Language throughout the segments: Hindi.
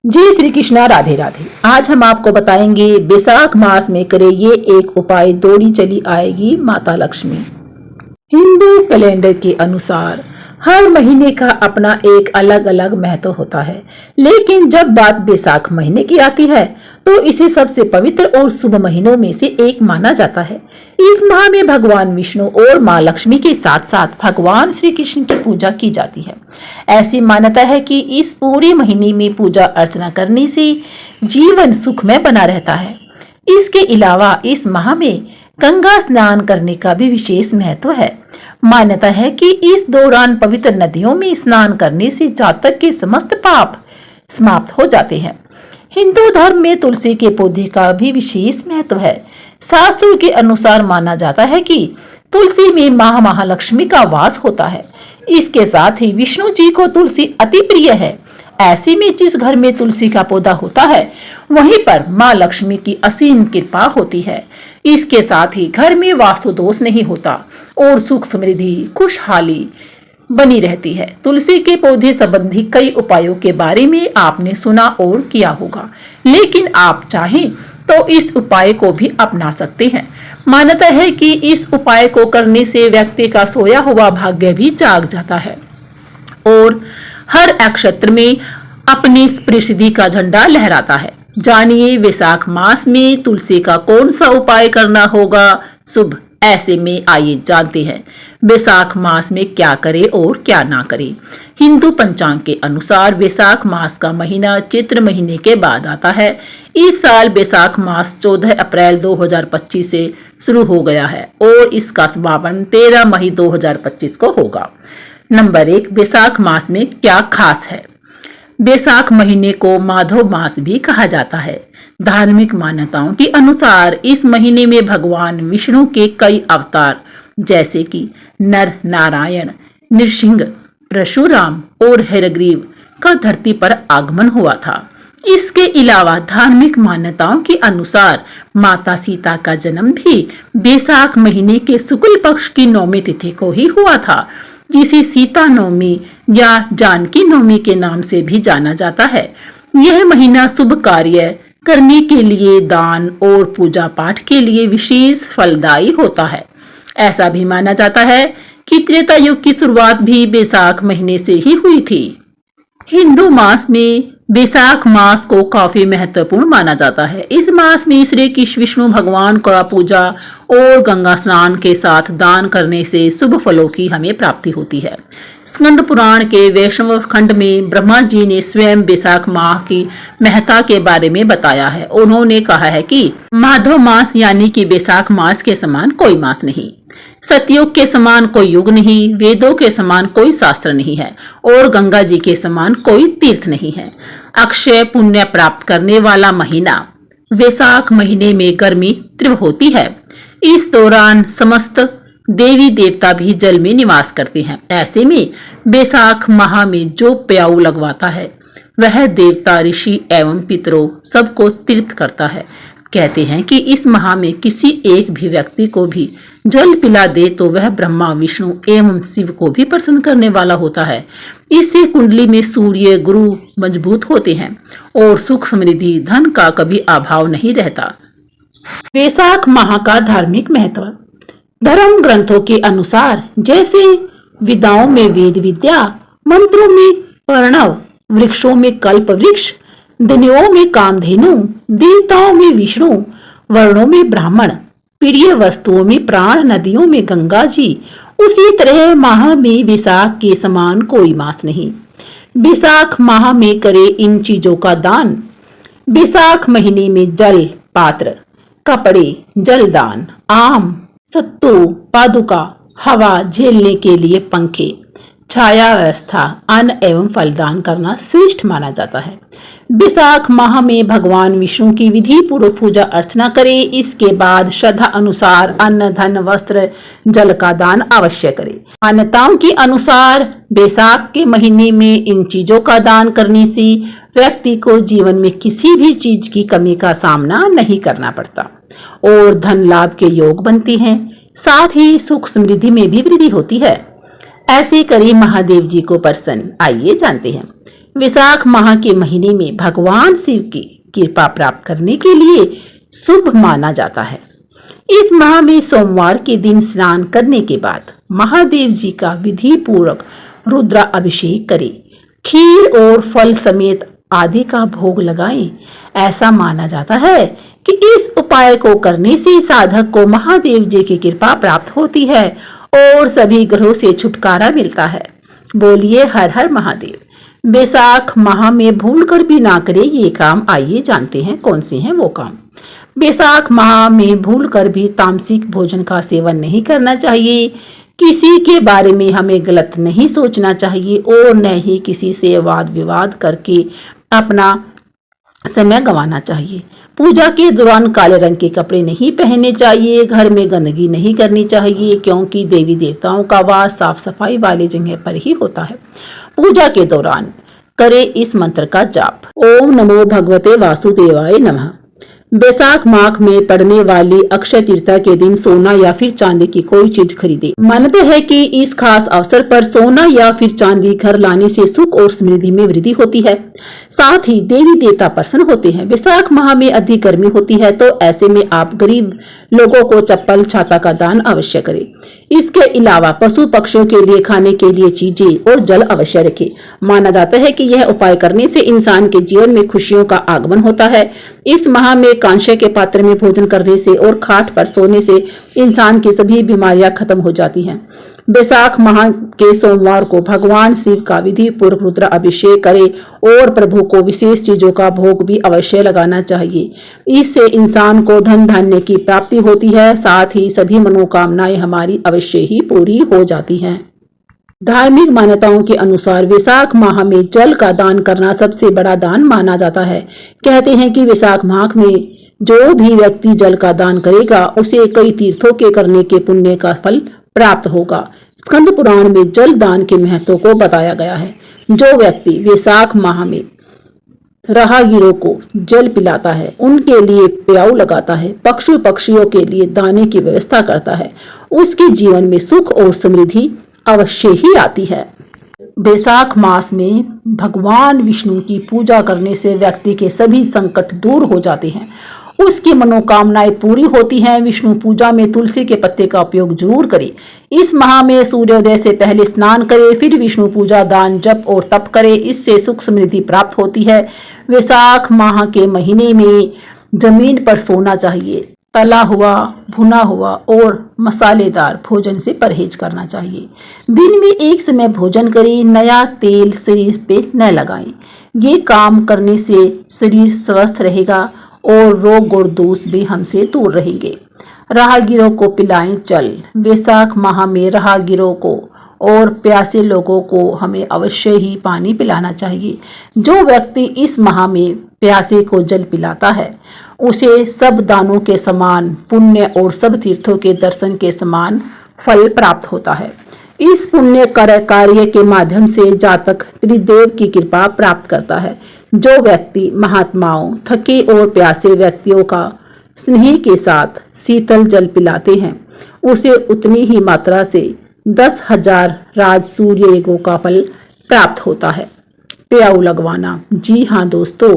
जय श्री कृष्णा, राधे राधे। आज हम आपको बताएंगे बैसाख मास में करे ये एक उपाय, दौड़ी चली आएगी माता लक्ष्मी। हिंदू कैलेंडर के अनुसार हर महीने का अपना एक अलग अलग महत्व होता है, लेकिन जब बात बैसाख महीने की आती है तो इसे सबसे पवित्र और शुभ महीनों में से एक माना जाता है। इस माह में भगवान विष्णु और माँ लक्ष्मी के साथ साथ भगवान श्री कृष्ण की पूजा की जाती है। ऐसी मान्यता है कि इस पूरे महीने में पूजा अर्चना करने से जीवन सुखमय बना रहता है। इसके अलावा इस माह में गंगा स्नान करने का भी विशेष महत्व है। मान्यता है कि इस दौरान पवित्र नदियों में स्नान करने से जातक के समस्त पाप समाप्त हो जाते हैं। हिंदू धर्म में तुलसी के पौधे का भी विशेष महत्व है। शास्त्रों के अनुसार माना जाता है कि तुलसी में माँ महालक्ष्मी का वास होता है। इसके साथ ही विष्णु जी को तुलसी अति प्रिय है। ऐसे में जिस घर में तुलसी का पौधा होता है वहीं पर माँ लक्ष्मी की असीम कृपा होती है। इसके साथ ही घर में वास्तु दोष नहीं होता और सुख समृद्धि खुशहाली बनी रहती है। तुलसी के पौधे संबंधी कई उपायों के बारे में आपने सुना और किया होगा, लेकिन आप चाहें तो इस उपाय को भी अपना सकते हैं। मान्यता है कि इस उपाय को करने से व्यक्ति का सोया हुआ भाग्य भी जाग जाता है और हर नक्षत्र में अपनी प्रसिद्धि का झंडा लहराता है। जानिए बैसाख मास में तुलसी का कौन सा उपाय करना होगा शुभ। ऐसे में आइए जानते हैं बैसाख मास में क्या करें और क्या ना करें। हिंदू पंचांग के अनुसार बैसाख मास का महीना चैत्र महीने के बाद आता है। इस साल बैसाख मास 14 अप्रैल 2025 से शुरू हो गया है और इसका समापन 13 मई 2025 को होगा। नंबर 1, बैसाख मास में क्या खास है। बैसाख महीने को माधव मास भी कहा जाता है। धार्मिक मान्यताओं के अनुसार इस महीने में भगवान विष्णु के कई अवतार जैसे कि नर नारायण, नृसिंह, परशुराम और हयग्रीव का धरती पर आगमन हुआ था। इसके अलावा धार्मिक मान्यताओं के अनुसार माता सीता का जन्म भी बैसाख महीने के शुक्ल पक्ष की नौमी तिथि को ही हुआ था, जिसे सीता नवमी या जानकी नवमी के नाम से भी जाना जाता है। यह महीना शुभ कार्य करने के लिए, दान और पूजा पाठ के लिए विशेष फलदायी होता है। ऐसा भी माना जाता है कि त्रेता युग की शुरुआत भी बैसाख महीने से ही हुई थी। हिंदू मास में बैसाख मास को काफी महत्वपूर्ण माना जाता है। इस मास में श्री कृष्ण विष्णु भगवान का पूजा और गंगा स्नान के साथ दान करने से शुभ फलों की हमें प्राप्ति होती है। स्कंद पुराण के वैष्णव खंड में ब्रह्मा जी ने स्वयं बैसाख माह की महत्ता के बारे में बताया है। उन्होंने कहा है कि माधव मास यानी कि बैसाख मास के समान कोई मास नहीं, सतयुग के समान कोई युग नहीं, वेदों के समान कोई शास्त्र नहीं है और गंगा जी के समान कोई तीर्थ नहीं है। अक्षय पुण्य प्राप्त करने वाला महीना। बैसाख महीने में गर्मी तीव्र होती है। इस दौरान समस्त देवी देवता भी जल में निवास करते हैं। ऐसे में बैसाख माह में जो प्याऊ लगवाता है वह देवता, ऋषि एवं पितरों सबको तीर्थ करता है। कहते हैं कि इस माह में किसी एक भी व्यक्ति को भी जल पिला दे तो वह ब्रह्मा, विष्णु एवं शिव को भी प्रसन्न करने वाला होता है। इससे कुंडली में सूर्य गुरु मजबूत होते हैं और सुख समृद्धि धन का कभी अभाव नहीं रहता। बैसाख माह का धार्मिक महत्व। धर्म ग्रंथों के अनुसार जैसे विद्याओं में वेद विद्या, मंत्रों में प्रणव, वृक्षों में कल्प वृक्ष, धनियों में कामधेनु, देवताओं में विष्णु, वर्णों में ब्राह्मण, प्रिय वस्तुओं में प्राण, नदियों में गंगा जी, उसी तरह माह में बैसाख के समान कोई मास नहीं। बैसाख माह में करे इन चीजों का दान। बैसाख महीने में जल पात्र, कपड़े, जलदान, आम, सत्तू, पादुका, हवा झेलने के लिए पंखे, छाया व्यवस्था, अन्न एवं फलदान करना श्रेष्ठ माना जाता है। बैसाख माह में भगवान विष्णु की विधि पूर्वक पूजा अर्चना करें। इसके बाद श्रद्धा अनुसार अन्न, धन, वस्त्र, जल का दान अवश्य करें। मान्यताओं के अनुसार बैसाख के महीने में इन चीजों का दान करने से व्यक्ति को जीवन में किसी भी चीज की कमी का सामना नहीं करना पड़ता और धन लाभ के योग बनते हैं। साथ ही सुख समृद्धि में भी वृद्धि होती है। ऐसे करें महादेव जी को प्रसन्न। आइए जानते हैं विशाख माह के महीने में भगवान शिव की कृपा प्राप्त करने के लिए शुभ माना जाता है। इस माह में सोमवार के दिन स्नान करने के बाद महादेव जी का विधि पूर्वक रुद्रा अभिषेक करें, खीर और फल समेत आदि का भोग लगाएं। ऐसा माना जाता है कि इस उपाय को करने से साधक को महादेव जी की कृपा प्राप्त होती है और सभी ग्रहों से छुटकारा मिलता है। बोलिए हर हर महादेव। बैसाख माह में भूलकर भी ना करें ये काम। आइए जानते हैं कौन से हैं वो काम। बैसाख माह में भूलकर भी तामसिक भोजन का सेवन नहीं करना चाहिए। किसी के बारे में हमें गलत नहीं सोचना चाहिए और न ही किसी से वाद विवाद करके अपना समय गंवाना चाहिए। पूजा के दौरान काले रंग के कपड़े नहीं पहनने चाहिए। घर में गंदगी नहीं करनी चाहिए क्योंकि देवी देवताओं का वास साफ सफाई वाली जगह पर ही होता है। पूजा के दौरान करें इस मंत्र का जाप। ओम नमो भगवते वासुदेवाय नमः। बैसाख माह में पड़ने वाली अक्षय तृतीया के दिन सोना या फिर चांदी की कोई चीज खरीदे। मानते हैं कि इस खास अवसर पर सोना या फिर चांदी घर लाने से सुख और समृद्धि में वृद्धि होती है, साथ ही देवी देवता प्रसन्न होते हैं। बैसाख माह में अधिक गर्मी होती है तो ऐसे में आप गरीब लोगों को चप्पल छाता का दान अवश्य करें। इसके अलावा पशु पक्षियों के लिए खाने के लिए चीजें और जल अवश्य रखें। माना जाता है कि यह उपाय करने से इंसान के जीवन में खुशियों का आगमन होता है। इस माह में कांसे के पात्र में भोजन करने से और खाट पर सोने से इंसान की सभी बीमारियां खत्म हो जाती हैं। बैसाख माह के सोमवार को भगवान शिव का विधि पूर्वक रुद्र अभिषेक करें और प्रभु को विशेष चीजों का भोग भी अवश्य लगाना चाहिए। इससे इंसान को धन धान्य की प्राप्ति होती है, साथ ही सभी मनोकामनाएं हमारी अवश्य ही पूरी हो जाती हैं। धार्मिक मान्यताओं के अनुसार वैशाख माह में जल का दान करना सबसे बड़ा दान माना जाता है। कहते हैं कि वैशाख माह में जो भी व्यक्ति जल का दान करेगा उसे कई तीर्थों के करने के पुण्य का फल प्राप्त होगा। स्कंद पुराण में जल दान के महत्व को बताया गया है। जो व्यक्ति वैशाख माह में राहगीरों को जल पिलाता है, उनके लिए प्याऊ लगाता है, पशु पक्षियों के लिए दाने की व्यवस्था करता है, उसके जीवन में सुख और समृद्धि अवश्य ही आती है। बैसाख मास में भगवान विष्णु की पूजा करने से व्यक्ति के सभी संकट दूर हो जाते हैं, उसकी मनोकामनाएं पूरी होती हैं। विष्णु पूजा में तुलसी के पत्ते का उपयोग जरूर करें। इस माह में सूर्योदय से पहले स्नान करें, फिर विष्णु पूजा, दान, जप और तप करें। इससे सुख समृद्धि प्राप्त होती है। वैशाख माह के महीने में जमीन पर सोना चाहिए। तला हुआ, भुना हुआ और मसालेदार भोजन से परहेज करना चाहिए। दिन में एक समय भोजन करें। नया तेल शरीर पे न लगाएं। ये काम करने से शरीर स्वस्थ रहेगा और रोग और दोष भी हमसे दूर रहेंगे। राहगीरों को पिलाएं जल। वैशाख माह में राहगीरों को और प्यासे लोगों को हमें अवश्य ही पानी पिलाना चाहिए। जो व्यक्ति इस माह में प्यासे को जल पिलाता है उसे सब दानों के समान पुण्य और सब तीर्थों के दर्शन के समान फल प्राप्त होता है। इस पुण्य कार्य के माध्यम से जातक त्रिदेव की कृपा प्राप्त करता है। जो व्यक्ति महात्माओं, थके और प्यासे व्यक्तियों का स्नेह के साथ शीतल जल पिलाते हैं उसे उतनी ही मात्रा से 10,000 राज सूर्य युगों का फल प्राप्त होता है। प्याऊ लगवाना। जी हाँ दोस्तों,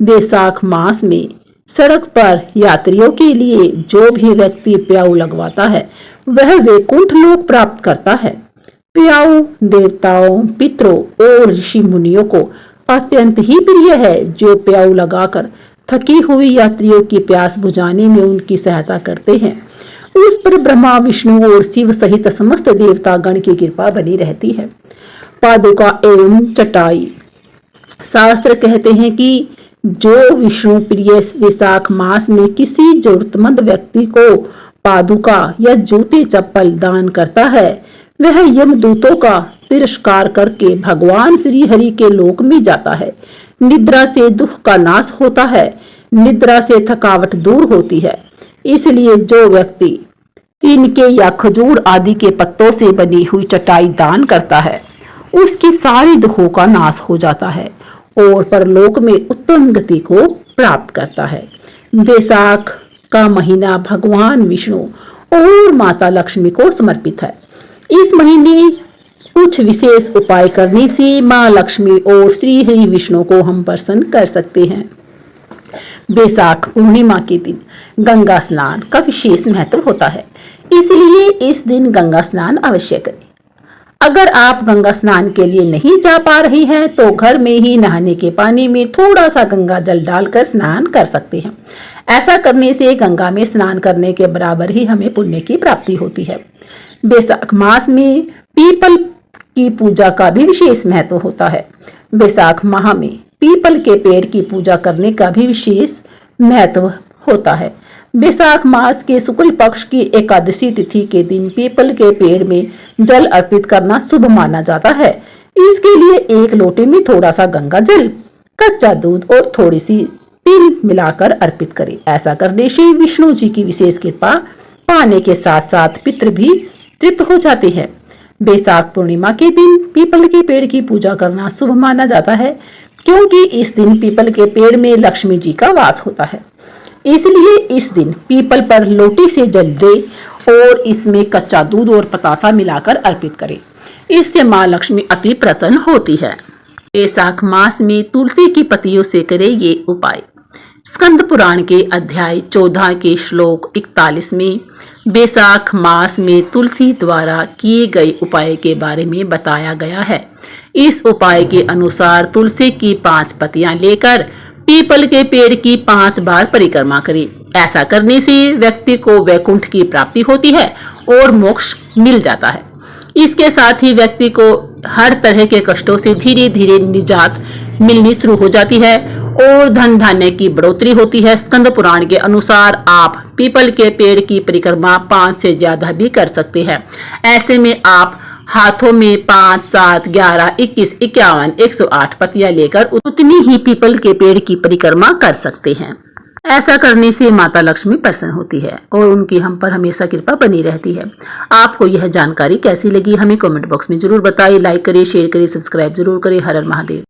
बैसाख मास में सड़क पर यात्रियों के लिए जो भी व्यक्ति प्याऊ लगवाता है वह वैकुंठ लोक प्राप्त करता है। प्याऊ देवताओं, पितरों और ऋषि मुनियों को अत्यंत ही प्रिय है, जो प्याऊ लगाकर थकी हुई यात्रियों की प्यास बुझाने में उनकी सहायता करते हैं। उस पर ब्रह्मा, विष्णु और शिव सहित समस्त देवता गण की कृपा बनी रहती है। पादुका एवं चटाई। शास्त्र कहते हैं कि जो विष्णु प्रिय वैशाख मास में किसी जरूरतमंद व्यक्ति को पादुका या जूते चप्पल दान करता है वह यमदूतों का तिरस्कार करके भगवान श्री हरि के लोक में जाता है। निद्रा से दुख का नाश होता है। निद्रा से थकावट दूर होती है। इसलिए जो व्यक्ति तिनके या खजूर आदि के पत्तों से बनी हुई चटाई दान करता है उसके सारे दुखों का नाश हो जाता है और परलोक में उत्तम गति को प्राप्त करता है। बैसाख का महीना भगवान विष्णु और माता लक्ष्मी को समर्पित है। इस महीने कुछ विशेष उपाय करने से माँ लक्ष्मी और श्री हरि विष्णु को हम प्रसन्न कर सकते हैं। बैसाख पूर्णिमा के दिन गंगा स्नान का विशेष महत्व होता है, इसलिए इस दिन गंगा स्नान अवश्य करें। अगर आप गंगा स्नान के लिए नहीं जा पा रही हैं तो घर में ही नहाने के पानी में थोड़ा सा गंगा जल डालकर स्नान कर सकते हैं। ऐसा करने से गंगा में स्नान करने के बराबर ही हमें पुण्य की प्राप्ति होती है। बैसाख मास में पीपल की पूजा का भी विशेष महत्व होता है। बैसाख माह में पीपल के पेड़ की पूजा करने का भी विशेष महत्व होता है। बैसाख मास के शुक्ल पक्ष की एकादशी तिथि के दिन पीपल के पेड़ में जल अर्पित करना शुभ माना जाता है। इसके लिए एक लोटे में थोड़ा सा गंगा जल, कच्चा दूध और थोड़ी सी तिल मिलाकर अर्पित करें। ऐसा करने से विष्णु जी की विशेष कृपा पाने के साथ साथ पितृ भी तृप्त हो जाते हैं। बैसाख पूर्णिमा के दिन पीपल के पेड़ की पूजा करना शुभ माना जाता है, क्योंकि इस दिन पीपल के पेड़ में लक्ष्मी जी का वास होता है। इसलिए इस दिन पीपल पर लोटे से जल दे और इसमें कच्चा दूध और पतासा मिलाकर अर्पित करें। इससे माँ लक्ष्मी अति प्रसन्न होती है। बैसाख मास में तुलसी की पत्तियों से करें ये उपाय। स्कंद पुराण के अध्याय 14 के श्लोक 41 में बैसाख मास में तुलसी द्वारा किए गए उपाय के बारे में बताया गया है। इस उपाय के अनुसार तुलसी की 5 पत्तियां लेकर पीपल के पेड़ की 5 बार परिक्रमा करें। ऐसा करने से व्यक्ति को वैकुंठ की प्राप्ति होती है और मोक्ष मिल जाता है। इसके साथ ही व्यक्ति को हर तरह के कष्टों से धीरे धीरे निजात मिलनी शुरू हो जाती है और धन धान्य की बढ़ोतरी होती है। स्कंद पुराण के अनुसार आप पीपल के पेड़ की परिक्रमा 5 से ज्यादा भी कर सकते हैं। ऐसे में आप हाथों में 5, 7, 11, 21, 51, 108 पत्तियां लेकर उतनी ही पीपल के पेड़ की परिक्रमा कर सकते हैं। ऐसा करने से माता लक्ष्मी प्रसन्न होती है और उनकी हम पर हमेशा कृपा बनी रहती है। आपको यह जानकारी कैसी लगी हमें कमेंट बॉक्स में जरूर बताइए। लाइक करिए, शेयर करिए, सब्सक्राइब जरूर करिए। हर हर महादेव।